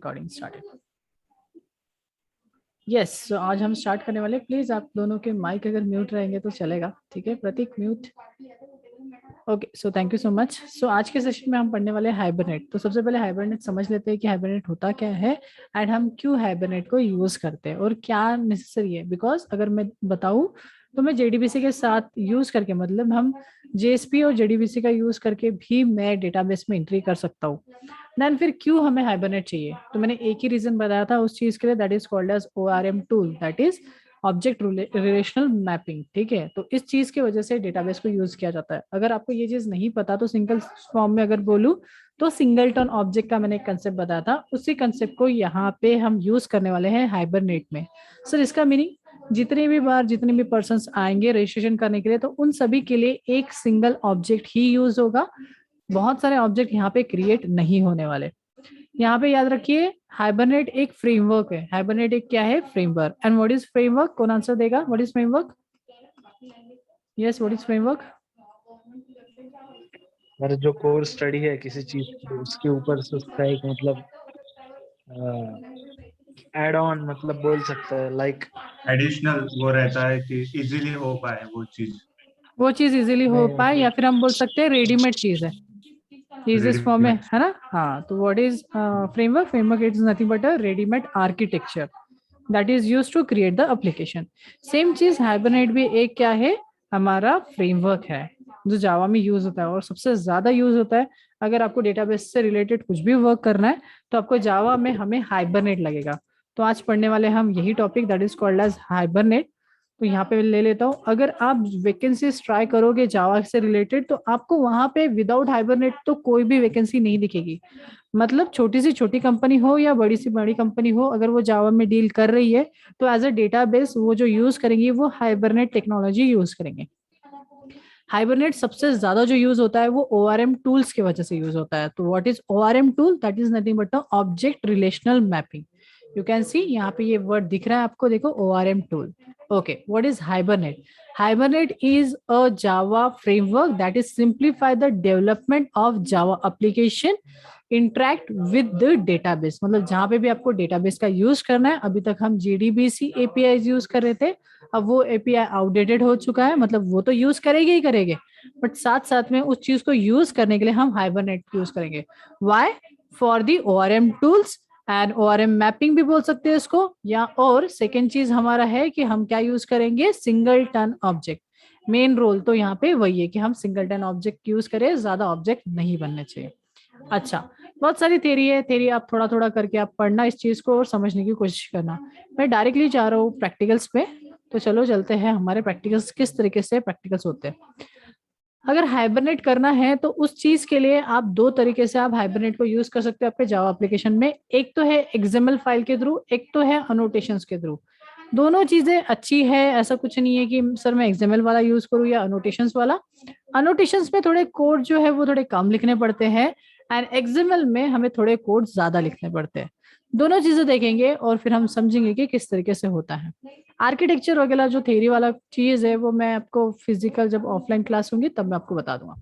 Recording started. Yes, सो आज हम start करने वाले। प्लीज आप दोनों के माइक अगर म्यूट रहेंगे तो चलेगा, ठीक है? Prateek mute. Okay, so thank you so much. So आज के सेशन में हम पढ़ने वाले हैं हाइबरनेट। तो सबसे पहले हाइबरनेट समझ लेते हैं कि हाइबरनेट होता क्या है एंड हम क्यों हाइबरनेट को यूज करते हैं और क्या नेसेसरी है। बिकॉज अगर मैं बताऊं तो मैं जेडीबीसी के साथ यूज करके, मतलब हम जेएसपी और जेडीबीसी का यूज करके भी मैं डेटाबेस में एंट्री कर सकता हूँ। देन फिर क्यों हमें हाइबरनेट चाहिए, तो मैंने एक ही रीजन बताया था उस चीज के लिए, that is called as ORM tool, that is object relational mapping. ठीक है, तो इस चीज की वजह से डेटाबेस को यूज किया जाता है। अगर आपको ये चीज नहीं पता तो सिंगल फॉर्म में अगर बोलूं तो सिंगलटन ऑब्जेक्ट का मैंने एक कंसेप्ट बताया था, उसी कंसेप्ट को यहाँ पे हम यूज करने वाले हैं हाइबरनेट में। सर इसका मीनिंग जितनी भी बार जितने भी पर्सन्स आएंगे रजिस्ट्रेशन करने के लिए, तो उन सभी के लिए एक सिंगल ऑब्जेक्ट ही यूज होगा। बहुत सारे ऑब्जेक्ट यहाँ पे क्रिएट नहीं होने वाले। यहाँ पे याद रखिए हाइबरनेट एक फ्रेमवर्क है। हाइबरनेट एक क्या है? Framework. And what is framework? कौन आंसर देगा? What is framework? Yes, what is framework? और जो कोर स्टडी है किसी चीज की, उसके ऊपर से उसका एक मतलब एड ऑन मतलब बोल सकते हैं, लाइक एडिशनल वो रहता है कि इजीली हो पाए वो चीज इजीली हो पाए, या फिर हम बोल सकते हैं रेडीमेड चीज है, इजिएस्ट फॉर्म में, रेडीमेड। है ना? हाँ, तो what is framework? Framework is nothing but a readymade architecture that is use to create the application. Same चीज हाइबरनेट भी एक क्या है? हमारा फ्रेमवर्क है जो जावा में यूज होता है और सबसे ज्यादा यूज होता है। अगर आपको डेटाबेस से रिलेटेड कुछ भी वर्क करना है तो आपको जावा में हमें हाइबरनेट लगेगा। तो आज पढ़ने वाले हम यही topic, that is called as Hibernate. तो यहाँ पे ले लेता हूँ, अगर आप वैकेंसीज ट्राई करोगे जावा से रिलेटेड तो आपको वहां पे विदाउट हाइबरनेट तो कोई भी वैकेंसी नहीं दिखेगी। मतलब छोटी सी छोटी कंपनी हो या बड़ी सी बड़ी कंपनी हो, अगर वो जावा में डील कर रही है तो एज अ डेटाबेस वो जो यूज करेंगे वो हाइबरनेट टेक्नोलॉजी यूज करेंगे। हाइबरनेट सबसे ज्यादा जो यूज होता है वो ORM टूल्स की वजह से यूज होता है। तो what is ORM tool? That is nothing but object relational mapping. You can see यहाँ पे ये वर्ड दिख रहा है आपको, देखो ORM tool. Okay, what is hibernate? Hibernate is a Java framework that is simplify the development of Java application interact with the database. मतलब जहां पे भी आपको डेटाबेस का यूज करना है, अभी तक हम JDBC API यूज कर रहे थे, अब वो API आउटडेटेड हो चुका है, मतलब वो तो यूज करेंगे ही करेंगे, बट साथ साथ में उस चीज को यूज करने के लिए हम हाइबरनेट यूज करेंगे। Why? For the ORM tools and ORM mapping भी बोल सकते हैं इसको। या और सेकेंड चीज हमारा है कि हम क्या यूज करेंगे? Singleton object. Main role तो यहाँ पे वही है कि हम सिंगल टन ऑब्जेक्ट यूज करें, ज्यादा ऑब्जेक्ट नहीं बनने चाहिए। अच्छा, बहुत सारी थेरी है, थेरी आप थोड़ा थोड़ा करके आप पढ़ना इस चीज को और समझने की कोशिश करना। मैं डायरेक्टली जा रहा हूँ प्रैक्टिकल्स पे, तो चलो चलते हैं हमारे प्रैक्टिकल्स किस तरीके से प्रैक्टिकल्स होते हैं। अगर हाइबरनेट करना है तो उस चीज के लिए आप दो तरीके से आप हाइबरनेट को यूज कर सकते हो आपके जावा एप्लीकेशन में। एक तो है XML फाइल के थ्रू, एक तो है अनोटेशंस के थ्रू। दोनों चीजें अच्छी है, ऐसा कुछ नहीं है कि सर मैं XML वाला यूज करूँ या अनोटेशंस वाला। अनोटेशंस में थोड़े कोड जो है वो थोड़े कम लिखने पड़ते हैं एंड XML में हमें थोड़े कोड ज्यादा लिखने पड़ते हैं। दोनों चीजें देखेंगे और फिर हम समझेंगे कि किस तरीके से होता है। आर्किटेक्चर वगैरह जो थ्योरी वाला चीज है वो मैं आपको फिजिकल जब ऑफलाइन क्लास होंगी तब मैं आपको बता दूंगा।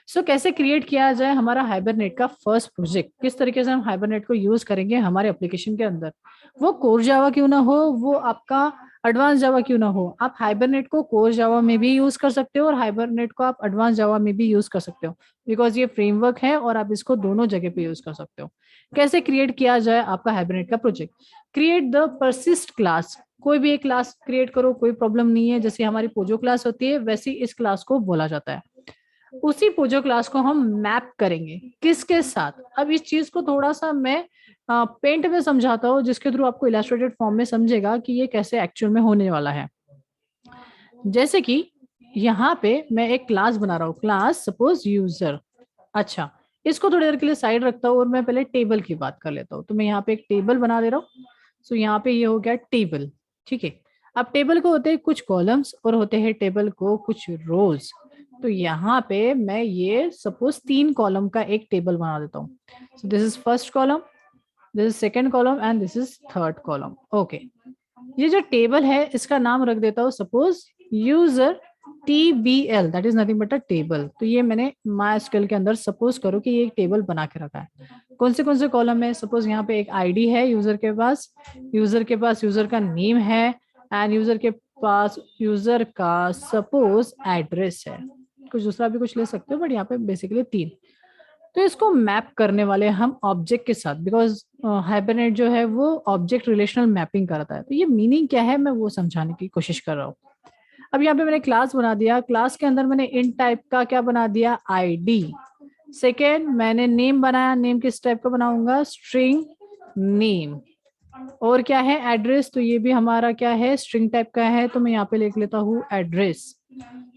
सो कैसे क्रिएट किया जाए हमारा हाइबरनेट का फर्स्ट प्रोजेक्ट, किस तरीके से हम हाइबरनेट को यूज करेंगे हमारे एप्लीकेशन के अंदर। वो कोर जावा क्यों ना हो, वो आपका एडवांस जावा क्यों ना हो, आप हाइबरनेट को कोर जावा में भी यूज कर सकते हो और हाइबरनेट को आप एडवांस जावा में भी यूज कर सकते हो, बिकॉज ये फ्रेमवर्क है और आप इसको दोनों जगह पे यूज कर सकते हो। कैसे क्रिएट किया जाए आपका हाइबरनेट का project? Create the persist class. कोई भी एक क्लास क्रिएट करो, कोई प्रॉब्लम नहीं है। जैसे हमारी पोजो क्लास होती है वैसी इस क्लास को बोला जाता है। उसी पोजो क्लास को हम मैप करेंगे किसके साथ? अब इस चीज को थोड़ा सा मैं पेंट में समझाता हूँ जिसके थ्रू आपको इलास्ट्रेटेड फॉर्म में समझेगा कि ये कैसे एक्चुअल में होने वाला है। जैसे कि यहाँ पे मैं एक क्लास बना रहा हूँ, क्लास सपोज यूजर। अच्छा, इसको थोड़ी देर के लिए साइड रखता हूँ और मैं पहले टेबल की बात कर लेता हूँ। तो मैं यहाँ पे एक टेबल बना दे रहा हूँ। सो यहाँ पे ये हो गया टेबल, ठीक है। अब टेबल को होते हैं कुछ कॉलम्स और होते हैं टेबल को कुछ रोज। तो यहाँ पे मैं ये सपोज 3 कॉलम का एक टेबल बना देता हूँ। सो this is first column, this is second column and this is third column. Okay, ये जो टेबल है इसका नाम रख देता हूँ suppose user TBL, that is nothing but a table. तो ये मैंने MySQL के अंदर सपोज करो कि ये एक टेबल बना के रखा है। कौन से कॉलम है? सपोज यहाँ पे एक आईडी है यूजर के पास, यूजर का नेम है, एंड यूजर के पास यूजर का सपोज एड्रेस है। कुछ दूसरा भी कुछ ले सकते हो, बट यहाँ पे बेसिकली 3। तो इसको मैप करने वाले हम ऑब्जेक्ट के साथ, बिकॉज हाइबरनेट जो है वो ऑब्जेक्ट रिलेशनल मैपिंग करता है। तो ये मीनिंग क्या है मैं वो समझाने की कोशिश कर रहा हूँ। अब यहाँ पे मैंने क्लास बना दिया, क्लास के अंदर मैंने इन टाइप का क्या बना दिया? आईडी। सेकेंड मैंने नेम बनाया, नेम किस टाइप का बनाऊंगा? String name. और क्या है? एड्रेस। तो ये भी हमारा क्या है? स्ट्रिंग टाइप का है, तो मैं यहाँ पे लिख लेता हूँ एड्रेस।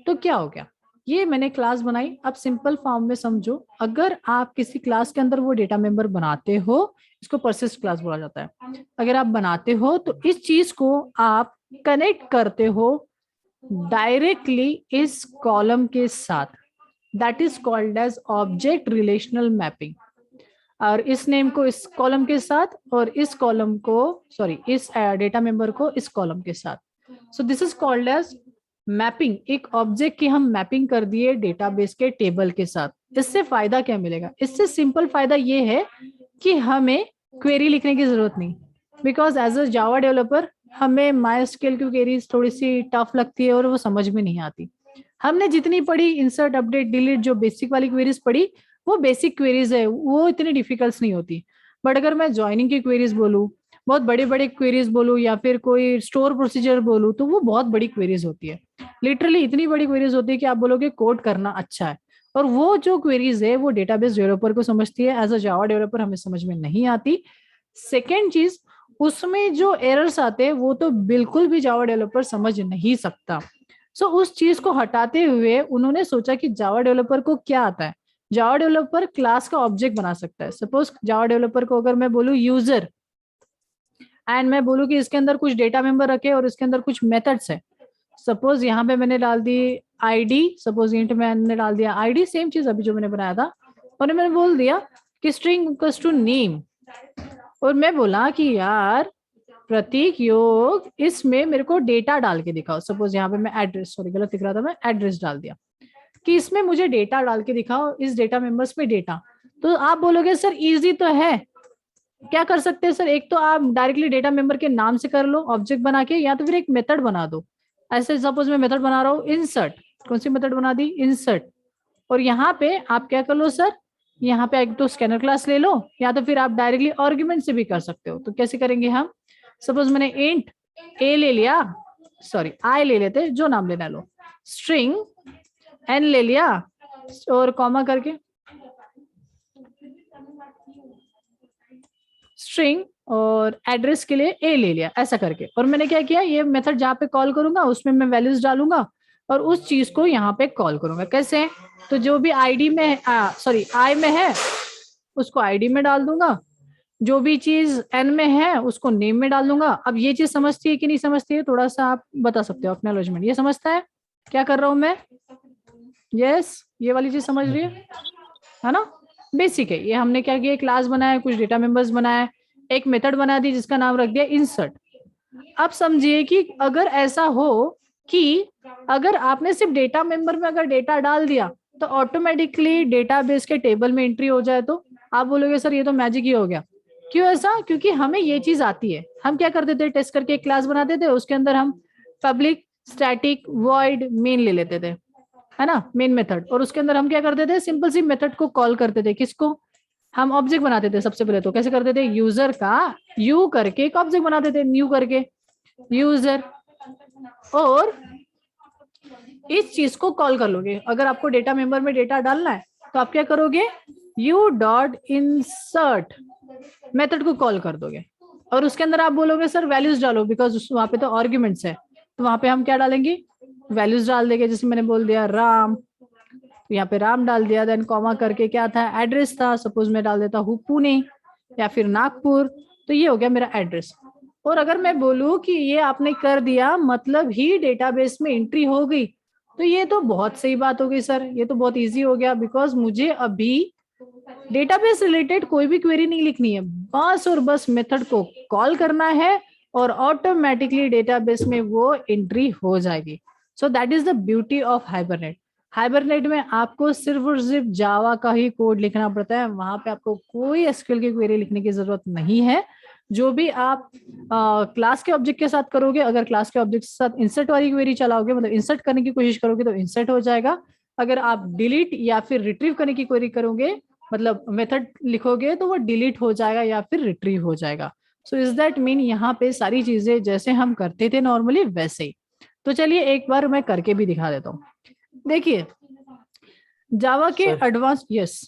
तो क्या हो गया? ये मैंने क्लास बनाई। अब सिंपल फॉर्म में समझो, अगर आप किसी क्लास के अंदर वो डेटा मेंबर बनाते हो, इसको परसिस्ट क्लास बोला जाता है। अगर आप बनाते हो तो इस चीज को आप कनेक्ट करते हो डायरेक्टली इस कॉलम के साथ, that is called as object relational mapping. और इस नेम को इस कॉलम के साथ, और इस कॉलम को इस डेटा मेंबर को इस कॉलम के साथ। So this is called as mapping. एक ऑब्जेक्ट की हम मैपिंग कर दिए डेटाबेस के टेबल के साथ। इससे फायदा क्या मिलेगा? इससे सिंपल फायदा ये है कि हमें क्वेरी लिखने की जरूरत नहीं, because as a Java developer हमें MySQL की क्वेरीज थोड़ी सी टफ लगती है और वो समझ में नहीं आती। हमने जितनी पढ़ी इंसर्ट अपडेट डिलीट, जो बेसिक वाली क्वेरीज पढ़ी, वो बेसिक क्वेरीज है, वो इतनी डिफिकल्ट नहीं होती। बट अगर मैं ज्वाइनिंग की क्वेरीज बोलूँ, बहुत बड़े बड़े क्वेरीज बोलूँ, या फिर कोई स्टोर प्रोसीजर बोलूँ, तो वो बहुत बड़ी क्वेरीज होती है। लिटरली इतनी बड़ी क्वेरीज होती है कि आप बोलोगे कोड करना अच्छा है, और वो जो क्वेरीज है वो डेटाबेस डेवलपर को समझती है, एज अ जावा डेवलपर हमें समझ में नहीं आती। सेकेंड चीज, उसमें जो एरर्स आते हैं वो तो बिल्कुल भी जावा डेवलपर समझ नहीं सकता। सो उस चीज को हटाते हुए उन्होंने सोचा कि जावा डेवलपर को क्या आता है? जावा डेवलपर क्लास का ऑब्जेक्ट बना सकता है। सपोज जावा डेवलपर को अगर मैं बोलूँ यूजर, एंड मैं बोलूँ कि इसके अंदर कुछ डेटा मेंबर रखे और इसके अंदर कुछ मेथड्स है। सपोज यहाँ पे मैंने डाल दी आईडी, सपोज इंट में मैंने डाल दिया आईडी, सेम चीज अभी जो मैंने बनाया था, और मैंने बोल दिया कि स्ट्रिंग इक्वल्स टू नेम। और मैं बोला कि यार प्रतीक योग, इसमें मेरे को डेटा डाल के दिखाओ। सपोज यहाँ पे मैं एड्रेस, गलत दिख रहा था, मैं एड्रेस डाल दिया कि इसमें मुझे डेटा डाल के दिखाओ, इस डेटा मेंबर्स में डेटा। तो आप बोलोगे सर इजी तो है, क्या कर सकते हैं सर? एक तो आप डायरेक्टली डेटा मेंबर के नाम से कर लो ऑब्जेक्ट बना के, या तो फिर एक मेथड बना दो। ऐसे सपोज मैं मेथड बना रहा हूँ इंसर्ट, कौन सी मेथड बना दी? इंसर्ट। और यहाँ पे आप क्या कर लो सर, यहाँ पे एक तो स्कैनर क्लास ले लो, या तो फिर आप डायरेक्टली आर्गुमेंट से भी कर सकते हो। तो कैसे करेंगे हम? सपोज मैंने इंट ए ले लिया, आई ले लेते, जो नाम लेना लो, स्ट्रिंग एन ले लिया, और कॉमा करके स्ट्रिंग, और एड्रेस के लिए ए ले लिया, ऐसा करके। और मैंने क्या किया, ये मेथड जहाँ पे कॉल करूंगा उसमें मैं वैल्यूज डालूंगा और उस चीज को यहाँ पे कॉल करूंगा। कैसे? तो जो भी आईडी में आई में है उसको आईडी में डाल दूंगा, जो भी चीज एन में है उसको नेम में डाल दूंगा। अब ये चीज समझती है कि नहीं समझती है, थोड़ा सा आप बता सकते हो एक्नॉलेजमेंट। ये समझता है क्या कर रहा हूं मैं? यस, ये वाली चीज समझ रही है ना? बेसिक है ये। हमने क्या किया, क्लास बनाया, कुछ डेटा मेंबर्स बनाया, एक मेथड बना दी जिसका नाम रख दिया इंसर्ट। अब समझिए कि अगर ऐसा हो कि अगर आपने सिर्फ डेटा मेंबर में अगर डेटा डाल दिया तो ऑटोमेटिकली डेटाबेस के टेबल में एंट्री हो जाए, तो आप बोलोगे सर ये तो मैजिक ही हो गया। क्यों ऐसा? क्योंकि हमें ये चीज आती है। हम क्या करते थे, टेस्ट करके एक क्लास बनाते थे, उसके अंदर हम पब्लिक स्टैटिक वॉइड मेन ले लेते थे, है ना, मेन मेथड। और उसके अंदर हम क्या करते थे, सिंपल सी मेथड को कॉल करते थे। किसको? हम ऑब्जेक्ट बनाते थे सबसे पहले। तो कैसे करते थे, यूजर का यू करके एक ऑब्जेक्ट बनाते थे, न्यू करके यूजर, और इस चीज को कॉल कर लोगे। अगर आपको डेटा मेंबर में डेटा डालना है तो आप क्या करोगे, यू डॉट इंसर्ट मेथड को कॉल कर दोगे, और उसके अंदर आप बोलोगे सर वैल्यूज डालो, बिकॉज वहां पे तो आर्ग्यूमेंट्स है। तो वहां पे हम क्या डालेंगे, वैल्यूज डाल देंगे। जैसे मैंने बोल दिया राम, यहाँ पे राम डाल दिया, देन कॉमा करके क्या था, एड्रेस था। सपोज मैं डाल देता हूँ पुणे या फिर नागपुर, तो ये हो गया मेरा एड्रेस। और अगर मैं बोलूँ कि ये आपने कर दिया मतलब ही डेटाबेस में एंट्री हो गई, तो ये तो बहुत सही बात हो गई सर, ये तो बहुत इजी हो गया, बिकॉज मुझे अभी डेटाबेस रिलेटेड कोई भी क्वेरी नहीं लिखनी है, बस और बस मेथड को कॉल करना है और ऑटोमेटिकली डेटाबेस में वो एंट्री हो जाएगी। So that is the beauty of hibernate. Hibernate में आपको सिर्फ और सिर्फ जावा का ही कोड लिखना पड़ता है, वहां पे आपको कोई एसक्यूएल की क्वेरी लिखने की जरूरत नहीं है। जो भी आप क्लास के ऑब्जेक्ट के साथ करोगे, अगर क्लास के ऑब्जेक्ट के साथ इंसर्ट वाली क्वेरी चलाओगे, मतलब इंसर्ट करने की कोशिश करोगे तो इंसर्ट हो जाएगा। अगर आप डिलीट या फिर रिट्रीव करने की क्वेरी करोगे, मतलब मेथड लिखोगे, तो वो डिलीट हो जाएगा या फिर रिट्रीव हो जाएगा। सो इज दैट मीन यहाँ पे सारी चीजें जैसे हम करते थे नॉर्मली वैसे ही। तो चलिए एक बार मैं करके भी दिखा देता हूँ। देखिए जावा के सर एडवांस, यस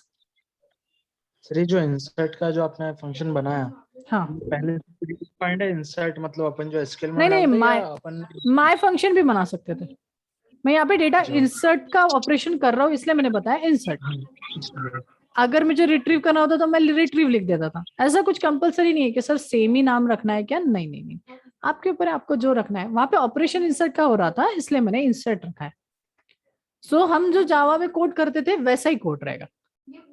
सर, ये जो इंसर्ट का जो आपने फंक्शन बनाया, हाँ, पहले डिफाइंड है इंसर्ट, मतलब अपन जो एसक्यूएल में नहीं नहीं, डालते हैं माय या अपन माय फंक्शन भी बना सकते थे। मैं यहाँ पे डेटा जो इंसर्ट का ऑपरेशन कर रहा हूँ, इसलिए मैंने बताया इंसर्ट। हाँ, अगर मुझे रिट्रीव करना होता तो मैं रिट्रीव लिख देता था। ऐसा कुछ कंपलसरी नहीं है कि सर सेम ही नाम रखना है क्या, नहीं नहीं नहीं, आपके ऊपर है, आपको जो रखना है। वहां पे ऑपरेशन इंसर्ट का हो रहा था, इसलिए मैंने इंसर्ट रखा है। सो हम जो जावा में कोड करते थे वैसा ही कोड रहेगा,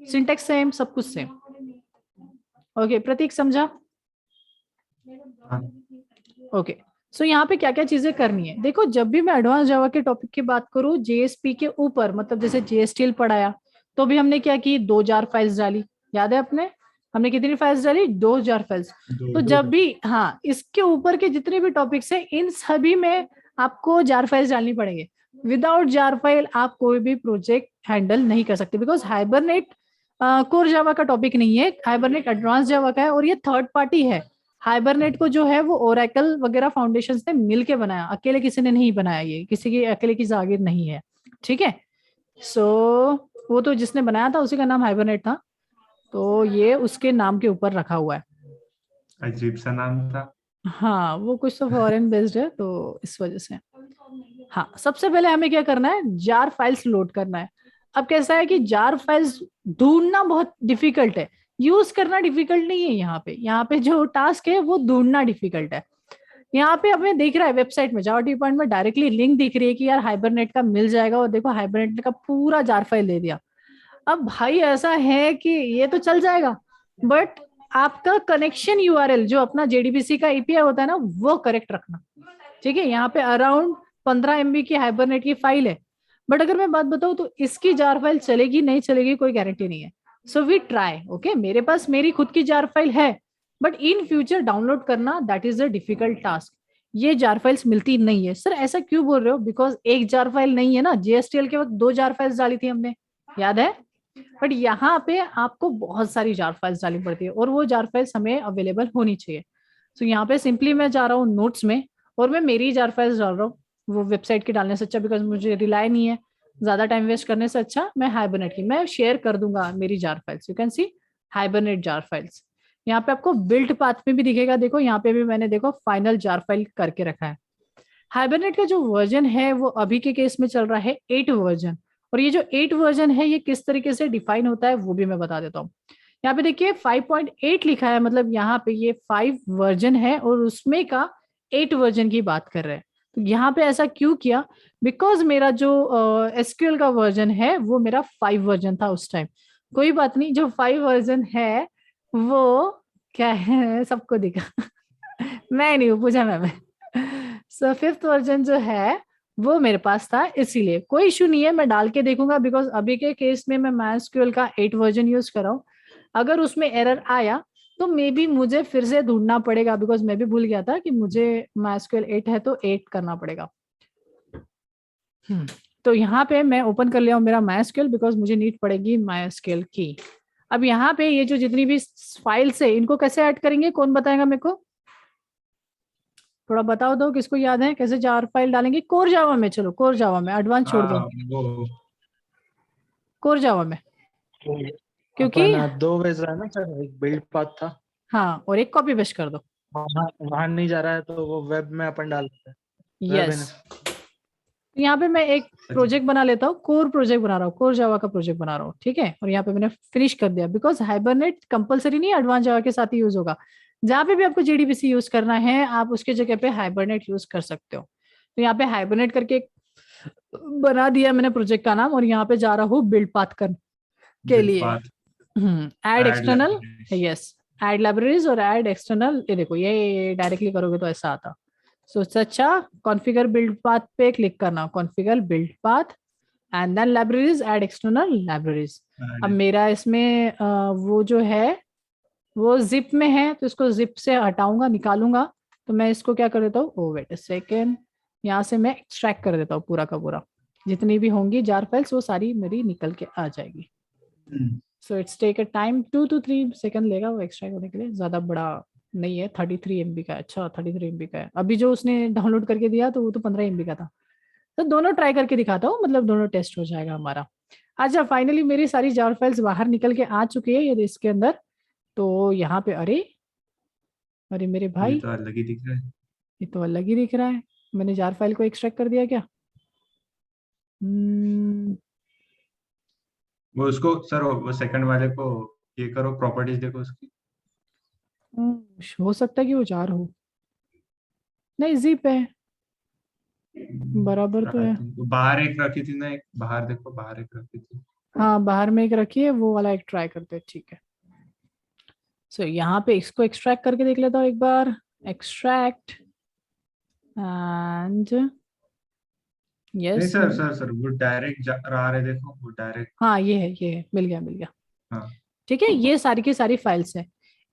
सिंटेक्स सेम, सब कुछ सेम। ओके प्रतीक समझा? हाँ, ओके सो यहाँ पे क्या क्या चीजें करनी है, देखो जब भी मैं एडवांस जावा के टॉपिक की बात करूँ, जेएसपी के ऊपर, मतलब जैसे जेएसटीएल पढ़ाया, तो भी हमने क्या की, 2000 फाइल्स डाली, याद है अपने, हमने कितनी फाइल्स डाली, 2000 फाइल्स। तो जब भी, हाँ, इसके ऊपर के जितने भी टॉपिक्स हैं इन सभी में आपको जार फाइल्स डालनी पड़ेंगे। विदाउट जार फाइल आप कोई भी प्रोजेक्ट हैंडल नहीं कर सकते, बिकॉज हाइबरनेट कोर जावा का टॉपिक नहीं है, हाइबरनेट एडवांस जावा का है, और ये थर्ड पार्टी है। हाइबरनेट को जो है वो ओरेकल वगैरह फाउंडेशन ने मिलके बनाया, अकेले किसी ने नहीं बनाया, ये किसी की अकेले की जागीर नहीं है, ठीक है। सो वो तो जिसने बनाया था उसी का नाम हाइबरनेट था, तो ये उसके नाम के ऊपर रखा हुआ है। अजीब सा नाम था। हाँ वो कुछ तो फॉरेन बेस्ड है तो इस वजह से। हाँ सबसे पहले हमें क्या करना है, जार फाइल्स लोड करना है। अब कैसा है कि जार फाइल्स ढूंढना बहुत डिफिकल्ट है, यूज करना डिफिकल्ट नहीं है। यहाँ पे जो टास्क है वो ढूंढना डिफिकल्ट है। यहाँ पे हमें दिख रहा है वेबसाइट में, जावा डिपार्टमेंट में डायरेक्टली लिंक दिख रही है कि यार हाइबरनेट का मिल जाएगा, और देखो हाइबरनेट का पूरा जार फाइल दे दिया। अब भाई ऐसा है कि ये तो चल जाएगा, बट आपका कनेक्शन यूआरएल जो अपना जेडीबीसी का एपीआई होता है ना, वो करेक्ट रखना, ठीक है। यहाँ पे अराउंड 15 MB की हाइबरनेट की फाइल है, बट अगर मैं बात बताऊं तो इसकी जार फाइल चलेगी नहीं चलेगी कोई गारंटी नहीं है। सो वी ट्राई, ओके, मेरे पास मेरी खुद की जार फाइल है, बट इन फ्यूचर डाउनलोड करना that is a difficult task. ये जार फाइल्स मिलती नहीं है। सर ऐसा क्यों बोल रहे हो, बिकॉज एक जार फाइल नहीं है ना, जीएसटीएल के वक्त 2 जार फाइल्स डाली थी हमने, याद है। बट यहाँ पे आपको बहुत सारी जार फाइल्स डालनी पड़ती है, और वो जार फाइल्स हमें अवेलेबल होनी चाहिए। सो यहाँ पे सिंपली मैं जा रहा हूँ नोट्स में, और मैं मेरी जार फाइल्स डाल रहा हूँ, वो वेबसाइट की डालने से अच्छा, बिकॉज मुझे रिलाई नहीं है, ज्यादा टाइम वेस्ट करने से अच्छा मैं हाइबरनेट की, मैं शेयर कर दूंगा मेरी jar files, you can see hibernate jar files. यहाँ पे आपको बिल्ट पाथ में भी दिखेगा, देखो यहाँ पे भी मैंने देखो फाइनल जार फाइल करके रखा है। हाइबरनेट का जो वर्जन है वो अभी के केस में चल रहा है 8 वर्जन, और ये जो 8 वर्जन है ये किस तरीके से डिफाइन होता है वो भी मैं बता देता हूँ। यहाँ पे देखिए 5.8 लिखा है, मतलब यहाँ पे ये 5 वर्जन है और उसमें का 8 वर्जन की बात कर रहे हैं। तो यहाँ पे ऐसा क्यों किया, बिकॉज मेरा जो एसक्यूएल का वर्जन है वो मेरा 5 वर्जन था उस टाइम। कोई बात नहीं, जो 5 वर्जन है वो क्या है सबको दिखा मैं नहीं हूँ, पूछा मैम। सो 5th वर्जन जो है वो मेरे पास था, इसीलिए कोई इशू नहीं है, मैं डाल के देखूंगा, बिकॉज अभी के केस में मैं MySQL का 8 वर्जन यूज कर रहा हूँ। अगर उसमें एरर आया तो मे बी मुझे फिर से ढूंढना पड़ेगा, बिकॉज मैं भी भूल गया था कि मुझे MySQL 8 है तो 8 करना पड़ेगा। तो यहाँ पे मैं ओपन कर लिया हूँ मेरा MySQL, बिकॉज मुझे नीड पड़ेगी MySQL की। अब यहाँ पे ये जो जितनी भी फाइल्स है इनको कैसे ऐड करेंगे, कौन बताएगा मेरे को, थोड़ा बताओ दो, किसको याद है कैसे जार फाइल डालेंगे। कोर जावा में, चलो कोर जावा में, एडवांस छोड़ दो, वो कोर जावा में, क्योंकि अपन 2 वेज है ना सर, एक बिल्ड पाथ था, हाँ, और एक कॉपी पेस्ट कर दो। वहां नहीं जा रहा है तो वो वेब में अपन डालते हैं, वेब यस, यहाँ पे मैं एक प्रोजेक्ट बना लेता हूँ, कोर प्रोजेक्ट बना रहा हूँ, कोर जावा का प्रोजेक्ट बना रहा हूँ, ठीक है। और यहाँ पे मैंने फिनिश कर दिया, बिकॉज हाइबरनेट कंपलसरी नहीं एडवांस जावा के साथ ही यूज होगा। जहाँ पे भी आपको जेडीबीसी यूज करना है आप उसके जगह पे हाइबरनेट यूज कर सकते हो। तो यहाँ पे हाइबरनेट करके बना दिया मैंने प्रोजेक्ट का नाम, और यहाँ पे जा रहा हूँ बिल्ड पाथ कर के लिए। Path add add external, yes, add libraries और ऐड एक्सटर्नल, ये देखो ये डायरेक्टली करोगे तो ऐसा आता। सो अच्छा, कॉन्फ़िगर बिल्ड पाथ पे क्लिक करना, configure build path and then libraries, add external libraries. अब मेरा इसमें वो जो है वो जिप में है, तो इसको जिप से हटाऊंगा, निकालूंगा। तो मैं इसको क्या कर देता हूँ, ओ वेट अ सेकेंड, यहाँ से मैं एक्सट्रैक्ट कर देता हूँ पूरा का पूरा। जितनी भी होंगी जार फाइल्स वो सारी मेरी निकल के आ जाएगी। So it's take a time 2 to 3 second लेगा वो एक्सट्रैक्ट होने के लिए, ज्यादा बड़ा नहीं है। 33 MB का है। अच्छा 33 MB का है। अभी जो उसने डाउनलोड करके दिया तो वो तो 15 MB का था। तो दोनों ट्राई करके दिखाता हूँ, मतलब दोनों टेस्ट हो जाएगा हमारा। अच्छा फाइनली मेरी सारी जार फाइल्स बाहर निकल के आ चुकी है ये इसके अंदर। तो यहाँ पे अरे, अरे मेरे ये भाई, तो अलग ही दिख रहा है। ये तो अलग ही दिख रहा है। मैंने जार फाइल को एक्सट्रैक्ट कर दिया क्या? हम्म, वो उसको सर, वो सेकंड वाले को ये करो, प्रॉपर्टीज देखो उसकी। हो सकता है कि वो जार हो। नहीं जिप है, बराबर तो आई है। थिंक बाहर एक रखी थी ना, एक बाहर देखो, बाहर एक रखी थी। हाँ बाहर में एक रखी है, वो वाला एक ट्राई करते हैं, ठीक है। सो यहाँ पे इसको एक्सट्रैक्ट करके देख लेता हूँ एक बार। एक्सट्रैक्ट एंड नहीं यस। सर, सर वो डायरेक्ट रहा है, देखो वो डायरेक्ट। हाँ ये है, मिल गया मिल गया। हाँ। ठीक है, ये सारी की सारी फाइल्स है।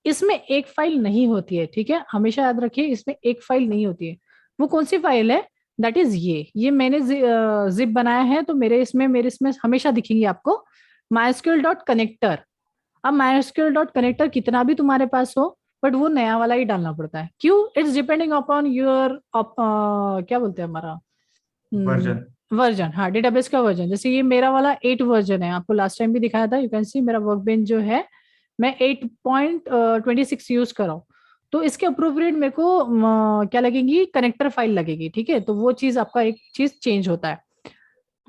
इसमें एक फाइल नहीं होती है, ठीक है, हमेशा याद रखिए इसमें एक फाइल नहीं होती है। वो कौन सी फाइल है? दैट इज ये मैंने जिप बनाया है, तो मेरे इसमें हमेशा दिखेंगी आपको mysql.connector। अब mysql.connector कितना भी तुम्हारे पास हो, बट वो नया वाला ही डालना पड़ता है। क्यों? इट्स डिपेंडिंग अपॉन योर क्या बोलते हैं हमारा वर्जन। वर्जन। हाँ डेटाबेस का वर्जन। जैसे ये मेरा वाला 8 वर्जन है, आपको लास्ट टाइम भी दिखाया था। यू कैन सी मेरा वर्कबेंच जो है मैं 8.26 यूज कर रहा हूँ। तो इसके अप्रोप्रिएट मेरे को क्या लगेगी, कनेक्टर फाइल लगेगी, ठीक है। तो वो चीज आपका एक चीज चेंज होता है।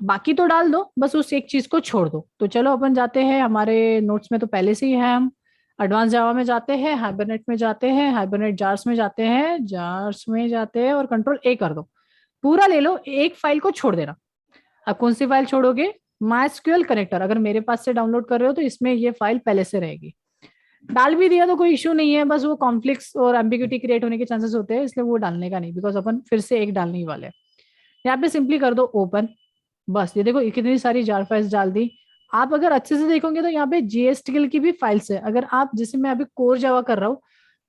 बाकी तो डाल दो, बस उस एक चीज को छोड़ दो। तो चलो अपन जाते हैं, हमारे नोट्स में तो पहले से ही है। हम एडवांस जावा में जाते हैं, हाइबरनेट में जाते हैं, हाइबरनेट जार्स में जाते हैं, जार्स में जाते हैं और कंट्रोल A कर दो। पूरा ले लो, एक फाइल को छोड़ देना। अब कौन सी फाइल छोड़ोगे? MySQL connector. अगर मेरे पास से डाउनलोड कर रहे हो तो इसमें ये फाइल पहले से रहेगी। डाल भी दिया तो कोई इश्यू नहीं है, बस वो कॉन्फ्लिक्ट्स और एम्बिग्यूटी क्रिएट होने के चांसेस होते हैं, इसलिए वो डालने का नहीं, बिकॉज अपन फिर से एक डालने ही वाले हैं। यहाँ पे सिंपली कर दो ओपन। बस ये देखो, ये कितनी सारी जार फाइल्स डाल दी। आप अगर अच्छे से देखोगे तो यहाँ पे JSTL की भी फाइल्स है। अगर आप, जैसे मैं अभी कोर जावा कर रहा हूँ,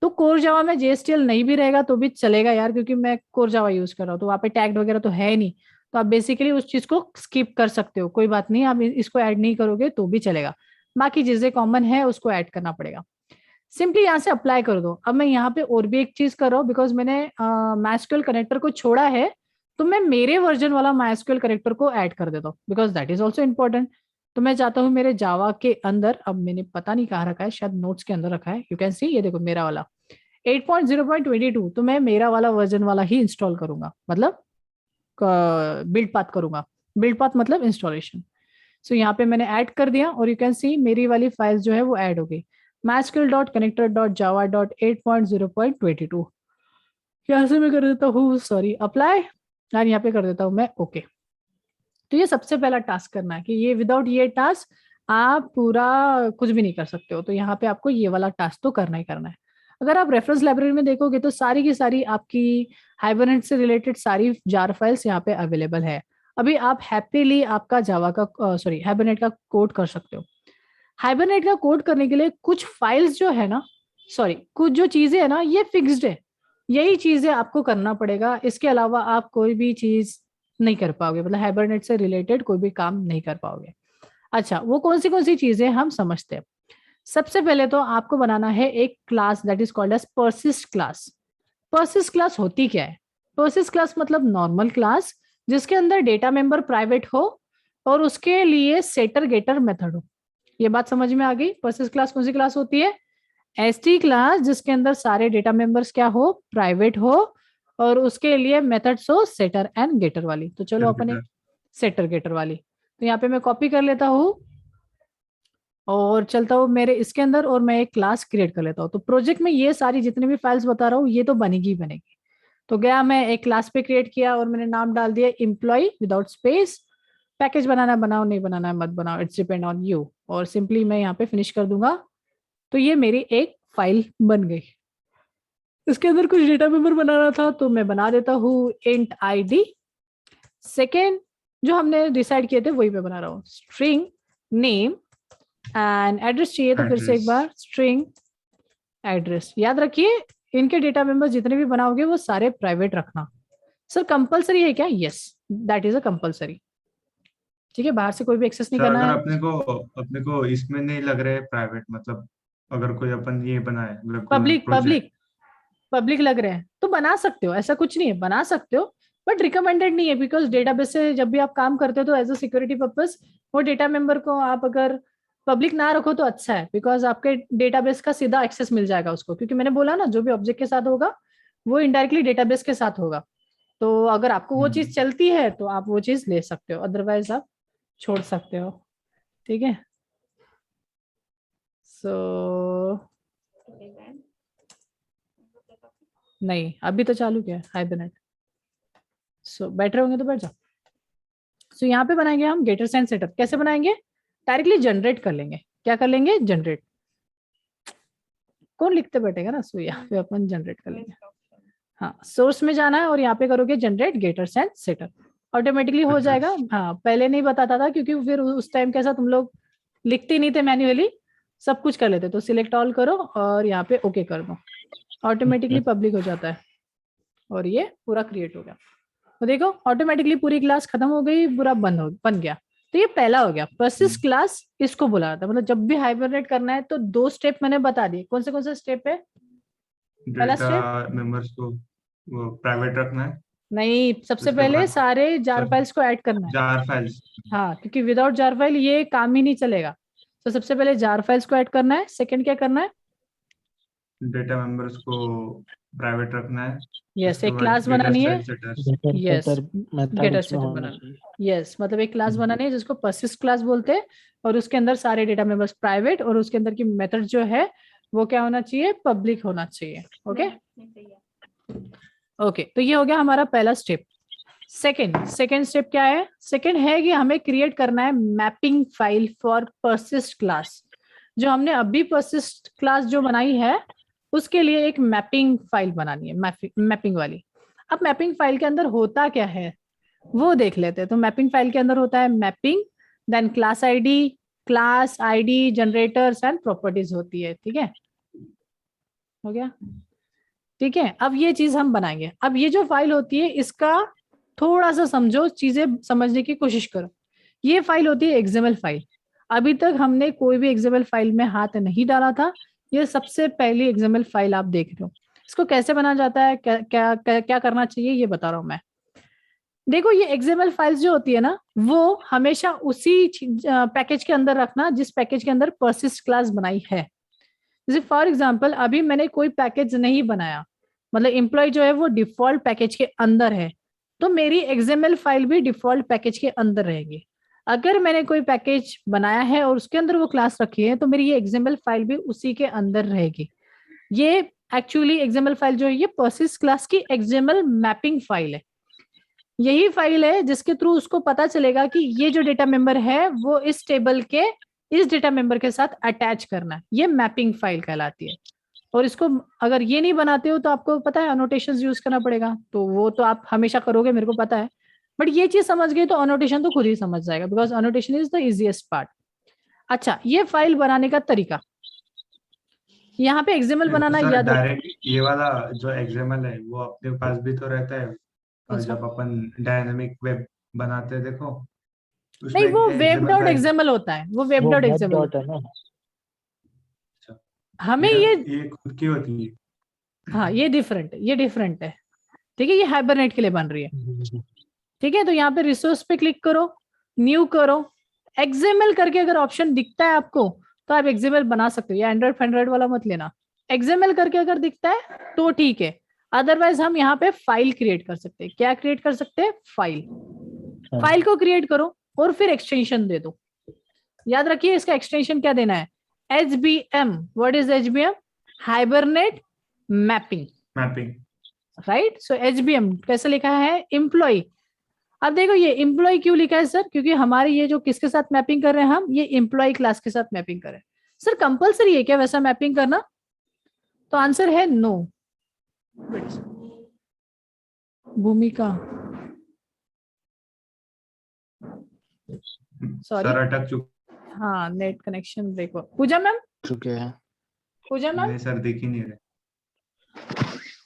तो कोर जावा में JSTL नहीं भी रहेगा तो भी चलेगा यार, क्योंकि मैं कोर जावा यूज कर रहा हूँ, तो वहाँ पे टैग वगैरह तो है नहीं। तो आप बेसिकली उस चीज को स्किप कर सकते हो, कोई बात नहीं। आप इसको ऐड नहीं करोगे तो भी चलेगा। बाकी चीजें कॉमन है उसको ऐड करना पड़ेगा। सिंपली यहाँ से अप्लाई कर दो। अब मैं यहाँ पे और भी एक चीज कर रहा हूँ, बिकॉज मैंने MySQL कनेक्टर को छोड़ा है, तो मैं मेरे वर्जन वाला MySQL कनेक्टर को ऐड कर देता हूँ, because that is also important. तो मैं चाहता हूँ मेरे जावा के अंदर, अब मैंने पता नहीं कहाँ रखा है, शायद नोट्स के अंदर रखा है। यू कैन सी, ये देखो मेरा वाला 8.0.22, तो मैं मेरा वाला वर्जन वाला ही इंस्टॉल करूंगा, मतलब बिल्ड पाथ करूंगा। बिल्ड पाथ मतलब इंस्टॉलेशन। सो यहाँ पे मैंने ऐड कर दिया और यू कैन सी मेरी वाली फाइल जो है वो ऐड हो गई। mysql.connector.java.8.0.22। यहाँ से मैं कर देता हूँ सॉरी अप्लाई, और यहाँ पे कर देता हूँ मैं ओके। तो ये सबसे पहला टास्क करना है कि ये विदाउट ये टास्क आप पूरा कुछ भी नहीं कर सकते हो। तो यहाँ पे आपको ये वाला टास्क तो करना ही करना है। अगर आप रेफरेंस लाइब्रेरी में देखोगे तो सारी की सारी आपकी हाइबरनेट से रिलेटेड सारी जार फाइल्स यहाँ पे अवेलेबल है। अभी आप हैप्पीली आपका जावा का सॉरी हाइबरनेट का कोड कर सकते हो। हाइबरनेट का कोड करने के लिए कुछ फाइल्स जो है ना, सॉरी कुछ जो चीजें है ना, ये फिक्स्ड है। यही चीजें आपको करना पड़ेगा, इसके अलावा आप कोई भी चीज नहीं कर पाओगे, मतलब हाइबरनेट से रिलेटेड कोई भी काम नहीं कर पाओगे। अच्छा वो कौन सी चीजें हम समझते हैं। सबसे पहले तो आपको बनाना है एक class that is called as persist class. Persist class होती क्या है? पर्सिस्ट क्लास मतलब नॉर्मल क्लास जिसके अंदर डेटा मेंबर प्राइवेट हो और उसके लिए सेटर गेटर मेथड हो। ये बात समझ में आ गई? पर्सिस्ट क्लास कौन सी क्लास होती है? एसटी क्लास जिसके अंदर सारे डेटा मेंबर्स क्या हो, प्राइवेट हो, और उसके लिए मेथड्स हो सेटर एंड गेटर वाली। तो चलो अपन एक सेटर गेटर वाली, तो यहाँ पे मैं कॉपी कर लेता हूँ और चलता हूँ मेरे इसके अंदर और मैं एक क्लास क्रिएट कर लेता हूँ। तो प्रोजेक्ट में ये सारी जितनी भी फाइल्स बता रहा हूँ ये तो बनेगी ही बनेगी। तो गया मैं एक क्लास पे क्रिएट किया और मैंने नाम डाल दिया एम्प्लॉय विदाउट स्पेस। पैकेज बनाना है बनाओ, नहीं बनाना है मत बनाओ, इट्स डिपेंड ऑन यू। और सिंपली मैं यहाँ पे फिनिश कर दूंगा। तो ये मेरी एक फाइल बन गई। इसके अंदर कुछ डेटा मेंबर बनाना था तो मैं बना देता हूँ इंट id। सेकेंड जो हमने डिसाइड किए थे वही मैं बना रहा हूँ, स्ट्रिंग नेम एंड एड्रेस चाहिए तो फिर से एक Address. बार स्ट्रिंग एड्रेस। याद रखिए इनके डेटा मेंबर जितने भी बनाओगे वो सारे प्राइवेट रखना। सर कंपलसरी है क्या? Yes, that is a compulsory. ठीक है, बाहर से कोई भी एक्सेस नहीं सर करना अगर है। अपने को इसमें नहीं लग रहा है प्राइवेट, मतलब अगर कोई अपन ये बनाए मतलब कोई पब्लिक प्रोजेक्ट। पब्लिक पब्लिक लग रहे हैं तो बना सकते हो, ऐसा कुछ नहीं है, बना सकते हो, बट रिकमेंडेड नहीं है, बिकॉज डेटाबेस से जब भी आप काम करते हो तो एज अ सिक्योरिटी पर्पस वो डेटा मेंबर को आप अगर पब्लिक ना रखो तो अच्छा है, बिकॉज आपके डेटाबेस का सीधा एक्सेस मिल जाएगा उसको, क्योंकि मैंने बोला ना जो भी ऑब्जेक्ट के साथ होगा वो इनडायरेक्टली डेटाबेस के साथ होगा। तो अगर आपको वो चीज चलती है तो आप वो चीज ले सकते हो, अदरवाइज आप छोड़ सकते हो। ठीक है, सो नहीं अभी तो चालू किया है हाइबरनेट। सो बैठ रहे होंगे तो बैठ जाओ। सो यहाँ पे बनाएंगे हम गेटर्स एंड सेटअप। कैसे बनाएंगे? डायरेक्टली जनरेट कर लेंगे। क्या कर लेंगे? जनरेट। कौन लिखते बैठेगा ना, सो यहाँ पे अपन जनरेट कर लेंगे। हाँ, सोर्स में जाना है और यहाँ पे करोगे generate getters and setup, automatically हो जाएगा। हाँ, पहले नहीं बताता था क्योंकि फिर उस टाइम कैसा तुम लोग लिखते नहीं थे मैन्युअली, सब कुछ कर लेते। तो सिलेक्ट ऑल करो और यहाँ पे ओके कर दो, ऑटोमेटिकली पब्लिक हो जाता है और ये पूरा क्रिएट हो गया। तो देखो ऑटोमेटिकली पूरी क्लास खत्म हो गई, पूरा बन गया। तो ये पहला हो गया पर्सिस्ट क्लास, इसको बुला था। मतलब जब भी हाइबरनेट करना है तो 2 स्टेप मैंने बता दिए। कौन से स्टेप है? पहला डेटा स्टेप मेंबर्स को वो प्राइवेट रखना है। नहीं, सबसे उसके पहले बाद सारे जार सब फाइल्स को ऐड करना है। जार फाइल्स, हाँ, क्योंकि विदाउट जार फाइल ये काम ही नहीं चलेगा। तो सबसे पहले जार फाइल्स को ऐड करना है। सेकंड क्या करना है? डेटा मेंबर्स को प्राइवेट रखना है। यस, उसके एक बाद क्लास गेटर बनानी है। Set setters. Getter yes, setter method getter उसमें सेटअप होना बनाना। चाहिए। यस, मतलब एक क्लास बनानी है जिसको पर्सिस्ट क्लास बोलते हैं और उसके अंदर सारे डेटा मेंबर्स प्राइवेट और उसके अंदर की मेथड जो है वो क्या होना चाहिए? पब्लिक होना चाहिए। ओके ओके, तो ये हो गया हमारा पहला स्टेप। सेकेंड स्टेप क्या है? सेकेंड है कि हमें क्रिएट करना है mapping file for persist class. जो हमने अभी पर्सिस्ट क्लास जो बनाई है उसके लिए एक मैपिंग फाइल बनानी है, मैपिंग वाली। अब मैपिंग फाइल के अंदर होता क्या है वो देख लेते हैं। तो मैपिंग फाइल के अंदर होता है mapping, then class ID generators and properties होती है। ठीक है, हो गया। ठीक है, अब ये चीज हम बनाएंगे। अब ये जो फाइल होती है इसका थोड़ा सा समझो, चीजें समझने की कोशिश करो। ये फाइल होती है एक्सएमएल फाइल। अभी तक हमने कोई भी एक्सएमएल फाइल में हाथ नहीं डाला था, ये सबसे पहली एक्सएमएल फाइल आप देख रहे हो। इसको कैसे बनाया जाता है, क्या क्या क्या, क्या करना चाहिए ये बता रहा हूं मैं। देखो ये एक्सएमएल फाइल्स जो होती है ना वो हमेशा उसी पैकेज के अंदर रखना जिस पैकेज के अंदर पर्सिस्ट क्लास बनाई है। जैसे फॉर एग्जांपल अभी मैंने कोई पैकेज नहीं बनाया, मतलब एम्प्लॉय जो है वो डिफॉल्ट पैकेज के अंदर है, तो मेरी एक्सएमएल फाइल भी डिफॉल्ट पैकेज के अंदर रहेगी। अगर मैंने कोई पैकेज बनाया है और उसके अंदर वो क्लास रखी है तो मेरी ये एक्सएमएल फाइल भी उसी के अंदर रहेगी। ये एक्चुअली एक्सएमएल फाइल जो है ये पर्सिस्ट क्लास की एक्सएमएल मैपिंग फाइल है। यही फाइल है जिसके थ्रू उसको पता चलेगा कि ये जो डेटा मेंबर है वो इस टेबल के इस डेटा मेंबर के साथ अटैच करना है। ये मैपिंग फाइल कहलाती है। और इसको अगर ये नहीं बनाते हो तो आपको पता है अनोटेशंस यूज करना पड़ेगा, तो वो तो आप हमेशा करोगे मेरे को पता है, बट ये चीज समझ गए तो अनोटेशन तो खुद ही समझ जाएगा, because annotation is the easiest part. अच्छा, ये फाइल बनाने का तरीका, यहाँ पे एक्सएमएल बनाना सर याद रख। डायरेक्ट ये वाला जो एक्सएमएल है वो अपने पास भी तो रहता है। और कौन सा? जब अपन डायनामिक वेब बनाते हैं देखो, नहीं, उसमें एक वो web XML dot file. XML होता है, वो वेब वो डॉट वेब एक्सएमएल डॉट होता है ना। अच्छा, है। हमें ये ये ये खुद की होती है। हाँ ये डिफरेंट है। ठीक है, ये हाइबरनेट के लिए बन रही है। ठीक है, तो यहाँ पे रिसोर्स पे क्लिक करो, न्यू करो, एक्सएमएल करके अगर ऑप्शन दिखता है आपको तो आप एक्सएमएल बना सकते हो। ये एंड्रॉइड फैंड्रॉइड वाला मत लेना, एक्सएमएल करके अगर दिखता है तो ठीक है। अदरवाइज हम यहाँ पे फाइल क्रिएट कर सकते हैं। क्या क्रिएट कर सकते हैं? फाइल को क्रिएट करो और फिर एक्सटेंशन दे दो। याद रखिए इसका एक्सटेंशन क्या देना है? HBM। What is HBM? Hibernate mapping, mapping. Right. So HBM कैसे लिखा है? एम्प्लॉय। अब देखो ये एम्प्लॉय क्यों लिखा है सर? क्योंकि हमारे ये जो किसके साथ मैपिंग कर रहे हैं हम, ये एम्प्लॉय क्लास के साथ मैपिंग कर रहे हैं। सर कंपलसरी है क्या वैसा मैपिंग करना? तो आंसर है नो। भूमिका, सॉरी सर अटक चुके हाँ नेट कनेक्शन ब्रेक हुआ। पूजा मैम, चुके हैं पूजा मैम नहीं सर, दिख ही नहीं रहे।